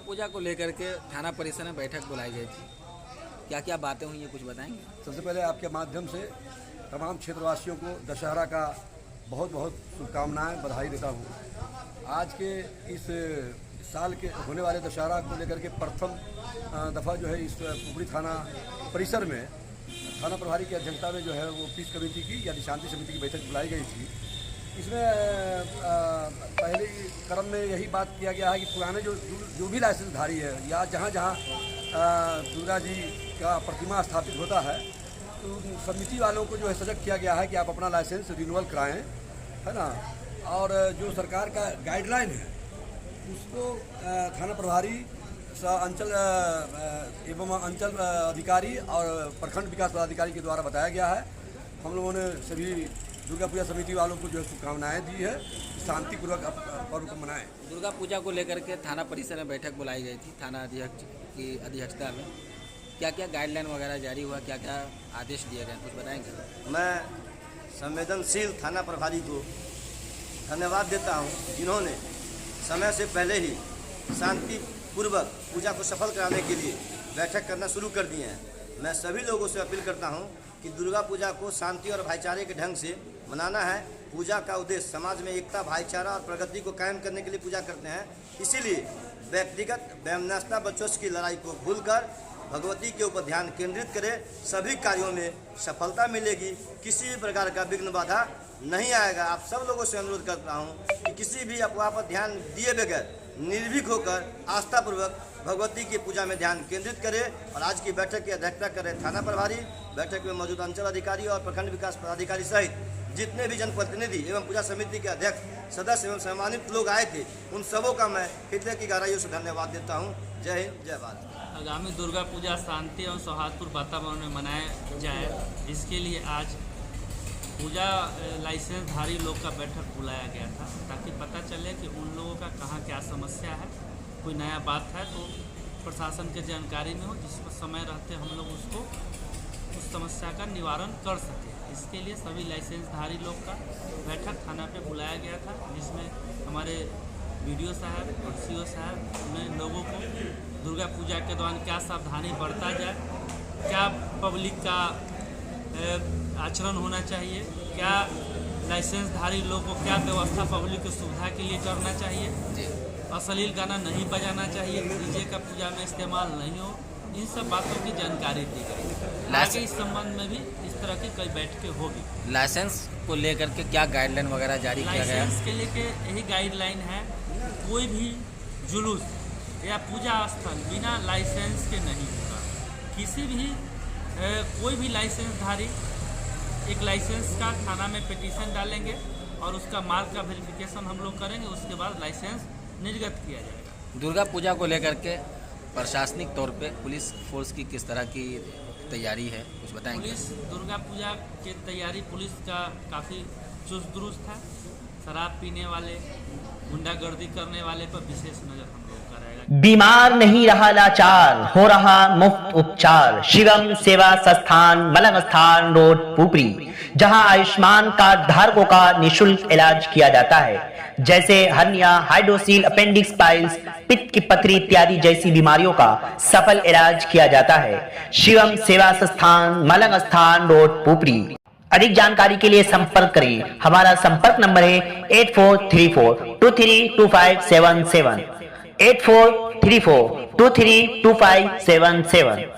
पूजा को लेकर के थाना परिसर में बैठक बुलाई गई थी, क्या क्या बातें हुई हैं कुछ बताएंगे? सबसे पहले आपके माध्यम से तमाम क्षेत्रवासियों को दशहरा का बहुत बहुत शुभकामनाएं, बधाई देता हूँ। आज के इस साल के होने वाले दशहरा को लेकर के प्रथम दफ़ा जो है इस पुपरी थाना परिसर में थाना प्रभारी की अध्यक्षता में जो है वो पीस कमेटी की या शांति समिति की बैठक बुलाई गई थी। इसमें पहले क्रम में यही बात किया गया है कि पुराने जो भी लाइसेंसधारी है या जहाँ जहाँ दुर्गा जी का प्रतिमा स्थापित होता है तो समिति वालों को जो है सजग किया गया है कि आप अपना लाइसेंस रिन्यूअल कराएं, है ना। और जो सरकार का गाइडलाइन है उसको थाना प्रभारी, अंचल एवं अंचल अधिकारी और प्रखंड विकास पदाधिकारी के द्वारा बताया गया है। हम लोगों ने सभी दुर्गा पूजा समिति वालों को जो है शुभकामनाएँ दी है, शांतिपूर्वक पर्व को मनाएं। दुर्गा पूजा को लेकर के थाना परिसर में बैठक बुलाई गई थी थाना अध्यक्ष की अध्यक्षता में, क्या क्या गाइडलाइन वगैरह जारी हुआ, क्या क्या आदेश दिए गए, कुछ बताएंगे? मैं संवेदनशील थाना प्रभारी को धन्यवाद देता हूं, जिन्होंने समय से पहले ही शांतिपूर्वक पूजा को सफल कराने के लिए बैठक करना शुरू कर दिए हैं। मैं सभी लोगों से अपील करता हूं कि दुर्गा पूजा को शांति और भाईचारे के ढंग से मनाना है। पूजा का उद्देश्य समाज में एकता, भाईचारा और प्रगति को कायम करने के लिए पूजा करते हैं। इसीलिए व्यक्तिगत वैमनस्यता बच्चों की लड़ाई को भूलकर भगवती के ऊपर ध्यान केंद्रित करें। सभी कार्यों में सफलता मिलेगी, किसी भी प्रकार का विघ्न बाधा नहीं आएगा। आप सब लोगों से अनुरोध करता हूं कि किसी भी अफवाह पर ध्यान दिए बगैर निर्भीक होकर आस्थापूर्वक भगवती की पूजा में ध्यान केंद्रित करें। और आज की बैठक की अध्यक्षता करें थाना प्रभारी। बैठक में मौजूद अंचल अधिकारी और प्रखंड विकास पदाधिकारी सहित जितने भी जनप्रतिनिधि एवं पूजा समिति के अध्यक्ष, सदस्य एवं सम्मानित लोग आए थे, उन सबों का मैं हृदय की गहराइयों से धन्यवाद देता हूँ। जय हिंद, जय भारत। आगामी दुर्गा पूजा शांति और सौहार्दपूर्ण वातावरण में मनाया जाए, इसके लिए आज पूजा लाइसेंसधारी लोग का बैठक बुलाया गया था, ताकि पता चले कि उन लोगों का कहाँ क्या समस्या है, कोई नया बात है तो प्रशासन के जानकारी में हो, जिस पर समय रहते हम लोग उसको उस समस्या का निवारण कर सकें। इसके लिए सभी लाइसेंसधारी लोग का बैठक थाना पे बुलाया गया था, जिसमें हमारे वीडियो साहब और सीओ साहब ने लोगों को दुर्गा पूजा के दौरान क्या सावधानी बरता जाए, क्या पब्लिक का आचरण होना चाहिए, क्या लाइसेंसधारी लोगों को क्या व्यवस्था पब्लिक की सुविधा के लिए करना चाहिए, अश्लील गाना नहीं बजाना चाहिए, डीजे का पूजा में इस्तेमाल नहीं हो, इन सब बातों की जानकारी दी गई। आगे इस संबंध में भी इस तरह की कई बैठकें होगी। लाइसेंस को लेकर के क्या गाइडलाइन वगैरह जारी किया गया? लाइसेंस के लेके यही गाइडलाइन है, कोई भी जुलूस या पूजा स्थल बिना लाइसेंस के नहीं होगा। किसी भी कोई भी लाइसेंसधारी एक लाइसेंस का थाना में पिटीशन डालेंगे और उसका मार्क का वेरिफिकेशन हम लोग करेंगे, उसके बाद लाइसेंस निर्गत किया जाएगा। दुर्गा पूजा को लेकर के प्रशासनिक तौर पे पुलिस फोर्स की किस तरह की तैयारी है, कुछ बताएंगे? पुलिस दुर्गा पूजा की तैयारी पुलिस का काफ़ी चुस्त दुरुस्त है। शराब पीने वाले, गुंडागर्दी करने वाले पर विशेष नज़र हम लोग का रहेगा। बीमार नहीं रहा लाचार, हो रहा मुफ्त उपचार। शिवम सेवा संस्थान, मलंग स्थान रोड, पुपरी, जहां आयुष्मान कार्ड धारकों का निःशुल्क इलाज किया जाता है, जैसे हर्निया, हाइड्रोसील, अपेंडिक्स, पाइल्स, पित्त की पथरी इत्यादि जैसी बीमारियों का सफल इलाज किया जाता है। शिवम सेवा संस्थान, मलंग स्थान रोड, पुपरी। अधिक जानकारी के लिए संपर्क करें। हमारा संपर्क नंबर है 8434232577, 8434232577।